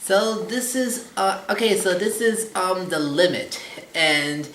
So this is okay. So this is the limit, and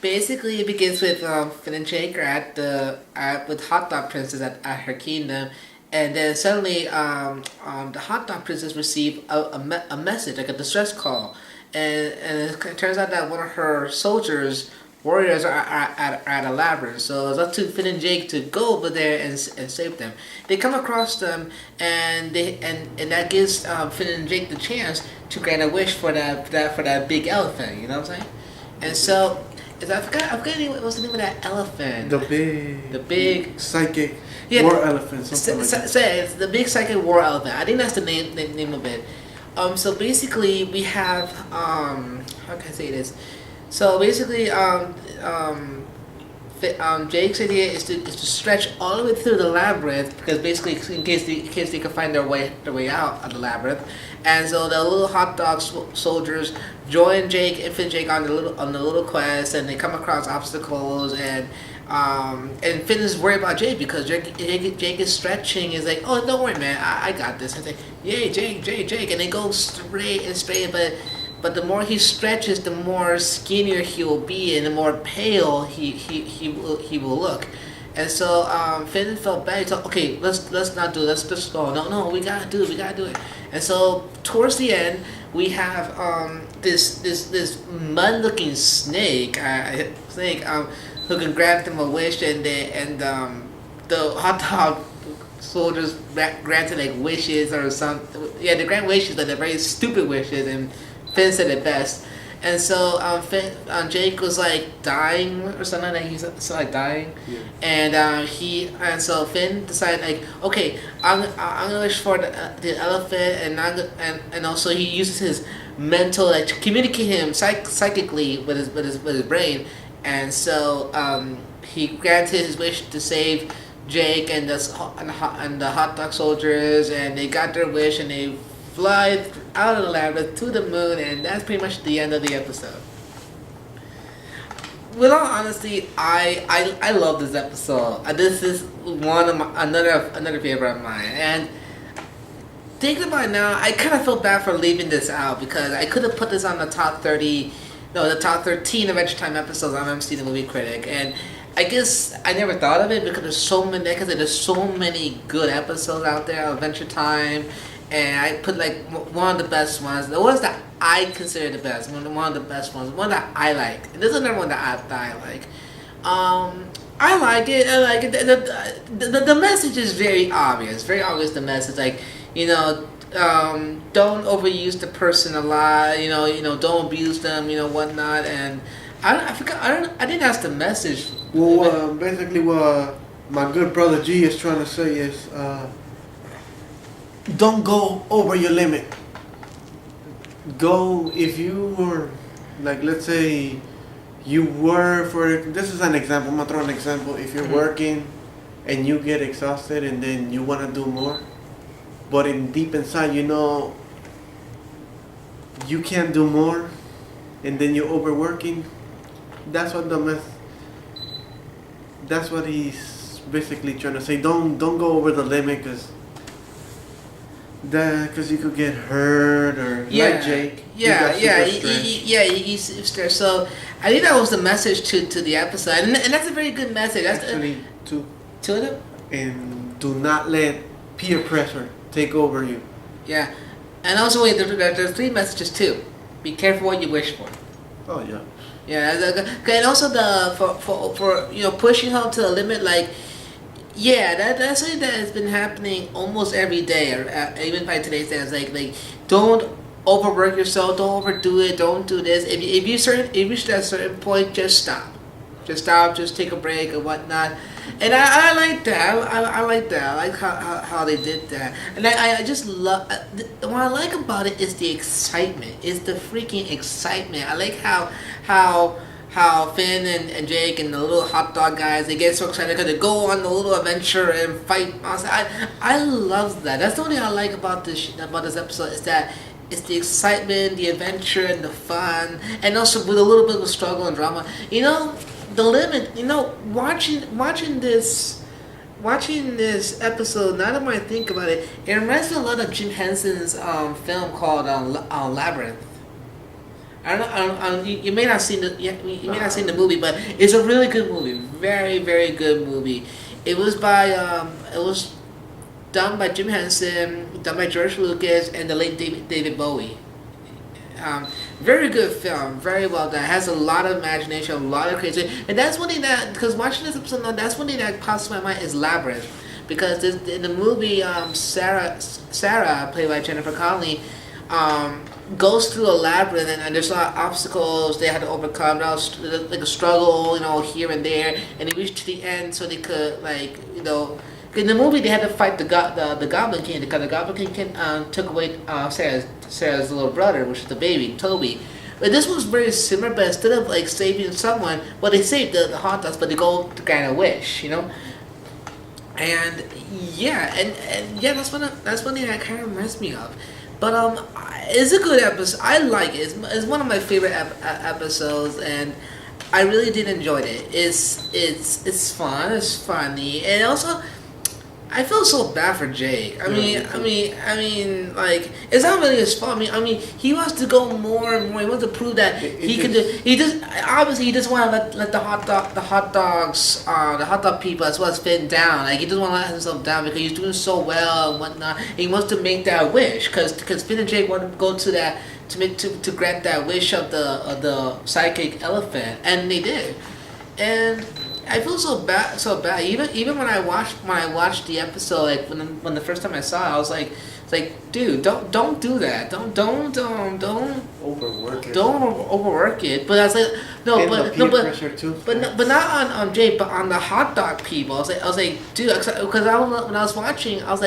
basically it begins with Finn and Jake are at the with Hot Dog Princess at her kingdom, and then suddenly the Hot Dog Princess receive a message like a distress call, and it turns out that one of her soldiers warriors are at a labyrinth. So it's up to Finn and Jake to go over there and save them. They come across them, and and that gives Finn and Jake the chance to grant a wish for that big elephant. You know what I'm saying? And so, I forgot what's the name of that elephant. The big psychic yeah, war elephant. Something say it's the big psychic war elephant. I think that's the name of it. So basically, we have how can I say this? So basically, Jake's idea is to stretch all the way through the labyrinth because basically in case they can find their way out of the labyrinth, and so the little hot dog soldiers join Jake and Finn Jake on the little quest, and they come across obstacles and Finn is worried about Jake because Jake is stretching. He's like, oh, don't worry, man, I got this. And say, yay, Jake, and they go straight, but the more he stretches, the more skinnier he will be, and the more pale he will look. And so Finn felt bad. He thought, okay, let's not do it. Let's just go. No, we gotta do it. And so towards the end, we have this mud-looking snake, who can grant them a wish, and the hot dog soldiers granted like wishes or something. Yeah, they grant wishes, but they're very stupid wishes, and Finn said it best. And so Jake was like dying or something like he's like dying, yeah. And so Finn decided like, okay, I'm gonna wish for the elephant, and also he uses his mental like to communicate him psychically with his brain, and so he granted his wish to save Jake and the hot dog soldiers, and they got their wish, and they fly out of the labyrinth to the moon, and that's pretty much the end of the episode. With all honesty, I love this episode. This is one of another favorite of mine, and thinking about it now, I kind of feel bad for leaving this out because I could have put this on the top 13 Adventure Time episodes on MC the Movie Critic, and I guess I never thought of it because there's so many good episodes out there of Adventure Time. And I put like one of the best ones, the ones that I consider the best, one of the best ones, one that I like. And there's another one that I like. I like it. The message is very obvious. Very obvious. The message, like, don't overuse the person a lot. Don't abuse them. Whatnot. And I didn't ask the message. Well, basically, what my good brother G is trying to say is. Don't go over your limit. If you were, like, let's say, this is an example, I'm gonna throw an example. If you're working and you get exhausted and then you want to do more, but deep inside, you can't do more, and then you're overworking, that's what he's basically trying to say. Don't go over the limit because you could get hurt or like Jake. He's stressed. So I think that was the message to the episode, and that's a very good message. That's actually two of them. And do not let peer pressure take over you. Yeah, and also there's 3 messages too. Be careful what you wish for. Oh yeah. Yeah, and also for pushing her to the limit, like. Yeah, that's something that has been happening almost every day, or even by today's standards. Like don't overwork yourself, don't overdo it, don't do this. If you reach that certain point, just stop, just take a break or whatnot. And I like that. I like that. I like how they did that. And I just love what I like about it is the excitement. It's the freaking excitement. I like how Finn and Jake and the little hot dog guys, they get so excited because they go on the little adventure and fight. I love that. That's the only thing I like about this episode is that it's the excitement, the adventure, and the fun, and also with a little bit of struggle and drama. The limit. Watching watching this episode, now that I think about it, it reminds me a lot of Jim Henson's film called Labyrinth. You may not seen you may not seen the movie, but it's a really good movie, very very good movie. It was done by Jim Henson, done by George Lucas, and the late David Bowie. Very good film, very well done. It has a lot of imagination, a lot of creativity, and that's one thing that, because watching this episode now, that's one thing that pops in my mind is Labyrinth, because in the movie, Sarah, played by Jennifer Connelly, goes through a labyrinth, and there's a lot of obstacles they had to overcome. Now, like a struggle, here and there, and they reached to the end so they could, in the movie they had to fight the Goblin King, because the Goblin King took away Sarah's little brother, which is the baby, Toby. But this was very similar, but instead of saving someone, well, they saved the hot dogs, but they go to grant a wish, And yeah, and yeah, that's one thing that kind of reminds me of. But it's a good episode. I like it. It's one of my favorite episodes, and I really did enjoy it. It's fun. It's funny, and also I feel so bad for Jake. I mean, it's not really his fault. I mean, he wants to go more and more. He wants to prove that he can do. He just want to let the hot dog people as well as Finn down. He doesn't want to let himself down because he's doing so well and whatnot. And he wants to make that wish because Finn and Jake want to go to that to grant that wish of the psychic elephant, and they did, and. I feel so bad. Even when I watched the episode, when the first time I saw it, I was like, dude, don't do that. Don't overwork it. Don't overwork it. But I was like, but not on Jay, but on the hot dog people. I was like, dude, because when I was watching, I was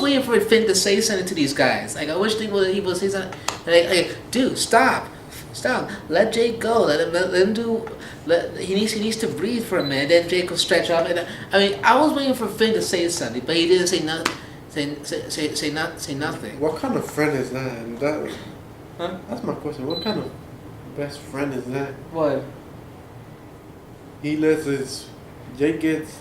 waiting for Finn to say something to these guys. I wish he would say something. Dude, stop. Let Jake go. Let him do. He needs to breathe for a minute. Then Jake will stretch up. And I was waiting for Finn to say something, but he didn't say nothing. Say nothing. What kind of friend is that? That's my question. What kind of best friend is that? What? He lets Jake gets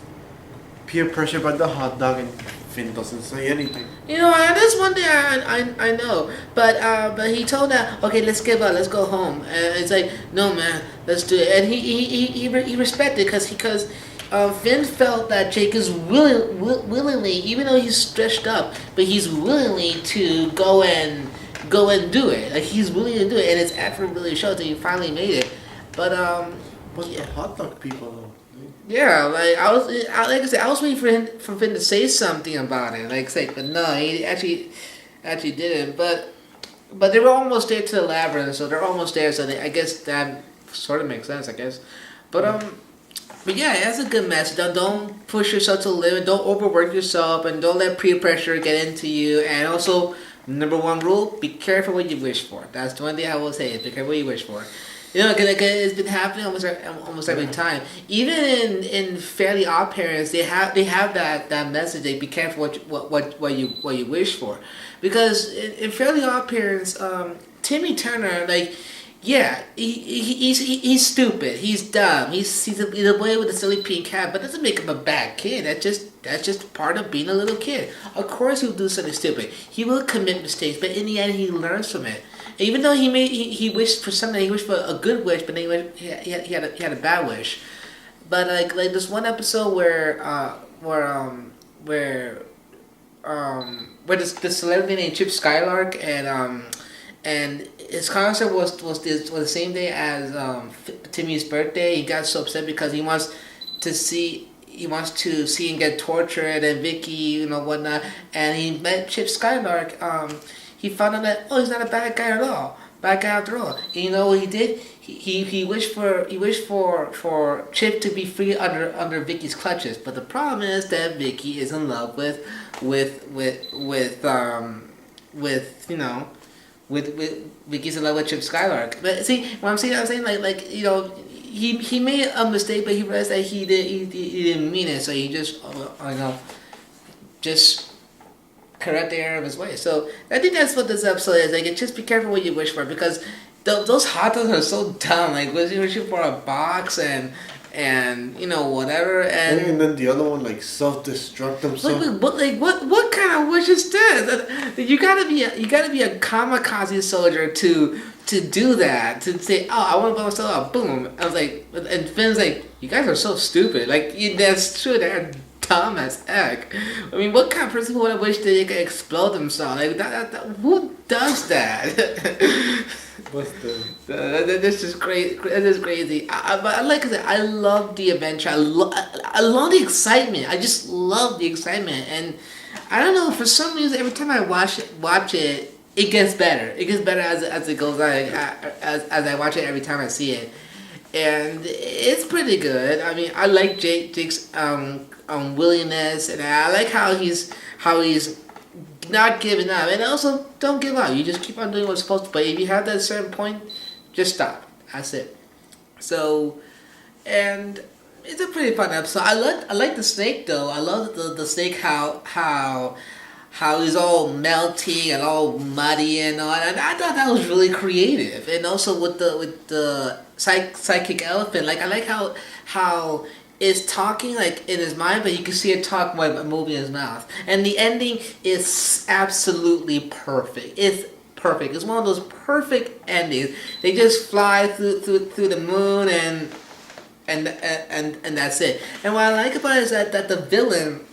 peer pressure by the hot dog, and Finn doesn't say anything. That's one thing I know. But he told that, okay, let's give up, let's go home. And it's like, no man, let's do it. And he respected because Finn felt that Jake is willingly, even though he's stretched up, but he's willingly to go and do it. He's willing to do it, and his effort really shows that he finally made it. But the hot dog people though. Yeah, I was waiting for Finn to say something about it, but no, he actually didn't. But they were almost there to the labyrinth, so they're almost there. So I guess that sort of makes sense, I guess. But yeah, that's a good message. Don't push yourself to the limit. Don't overwork yourself, and don't let peer pressure get into you. And also, number one rule: be careful what you wish for. That's the one thing I will say: be careful what you wish for. Because it's been happening almost every time. Even in Fairly Odd Parents, they have that message. They be careful what you wish for, because in Fairly Odd Parents, Timmy Turner, he's stupid, he's dumb, he's a boy with a silly pink hat, but that doesn't make him a bad kid. That's just part of being a little kid. Of course, he'll do something stupid. He will commit mistakes, but in the end, he learns from it. Even though he wished for something, he wished for a good wish, but then he had a bad wish. But like this one episode where the celebrity named Chip Skylark and his concert was the same day as Timmy's birthday. He got so upset because he wants to see him get tortured and Vicky, whatnot, and he met Chip Skylark. He found out that he's not a bad guy at all. Bad guy after all. And you know what he did? He wished for Chip to be free under Vicky's clutches. But the problem is that Vicky is in love with Vicky's in love with Chip Skylark. But see, what I'm saying, he made a mistake, but he realized that he didn't mean it. So he just correct the error of his way. So I think that's what this episode is. Just be careful what you wish for, because those hot dogs are so dumb. Wishing for a box and and you know whatever, And then the other one like self-destruct himself. what kind of wish is this? You gotta be a kamikaze soldier to do that, to say, oh, I want to blow myself up, boom. I was like, and Finn's like, you guys are so stupid. Like, that's true, they're dumb as heck. I mean, what kind of person would wish that they could explode themselves? Like, who does that? What's the? This is great. This is crazy. But like I said, I love the adventure. I love the excitement. I just love the excitement, and I don't know, for some reason, every time I watch it, it gets better. It gets better as it goes on. As I watch it every time I see it, and it's pretty good. I mean, I like Jake's willingness, and I like how he's not giving up. And also, don't give up. You just keep on doing what's supposed to. But if you have that certain point, just stop. That's it. So, and it's a pretty fun episode. I like the snake though. I love the snake how he's all melting and all muddy and all. And I thought that was really creative. And also with the psychic elephant, like I like how it's talking like in his mind, but you can see it talk by moving his mouth. And the ending is absolutely perfect. It's perfect. It's one of those perfect endings. They just fly through the moon and that's it. And what I like about it is that the villain,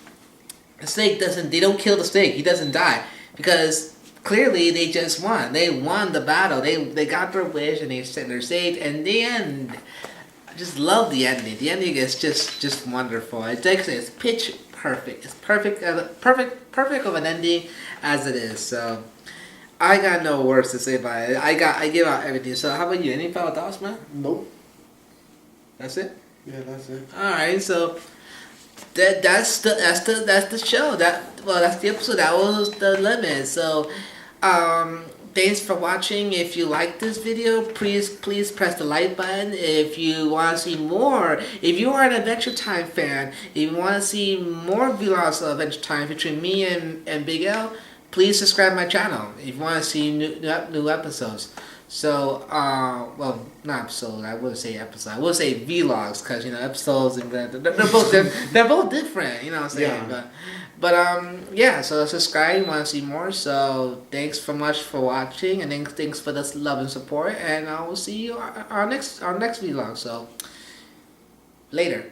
the snake, they don't kill the snake. He doesn't die because clearly they just won. They won the battle. They got their wish and they're saved. And the end, I just love the ending. The ending is just wonderful. It's pitch perfect. It's perfect of an ending as it is. So I got no words to say about it. I give out everything. So how about you? Any final thoughts, man? Nope. That's it. Yeah, that's it. All right. So. That's the show. That's the episode. That was the limit. So, thanks for watching. If you like this video, please press the like button. If you want to see more, if you are an Adventure Time fan, if you want to see more vlogs of Adventure Time featuring me and Big L, please subscribe to my channel. If you want to see new episodes. So, well, not episodes. I wouldn't say episodes. I would say vlogs because episodes and they're both different. You know what I'm saying? Yeah. But yeah. So subscribe. You want to see more? So thanks so much for watching, and thanks for this love and support. And I will see you on our next vlog. So later.